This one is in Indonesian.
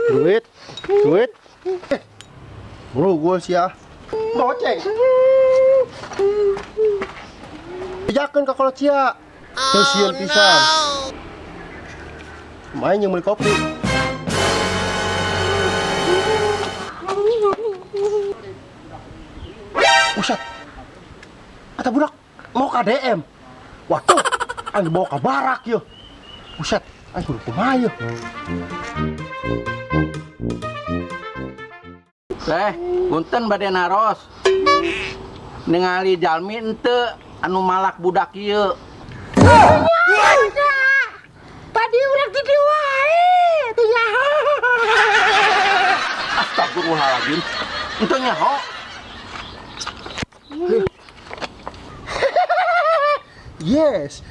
Duit. Duit. Bro, gue sih ya. Goceng. Jakan ke kalau cia. Kesian pisan. Main yang beli kopi. Usat. Kata budak mau ke ADM. Waduh, angin bawa ke barak yo. Buset, angin kumaha yo. Punten bade naros. Ningali jalmi ente anu malak budak ieu. Tadi udah di wae. Astagfirullahaladzim. Ente nyaho. Yes.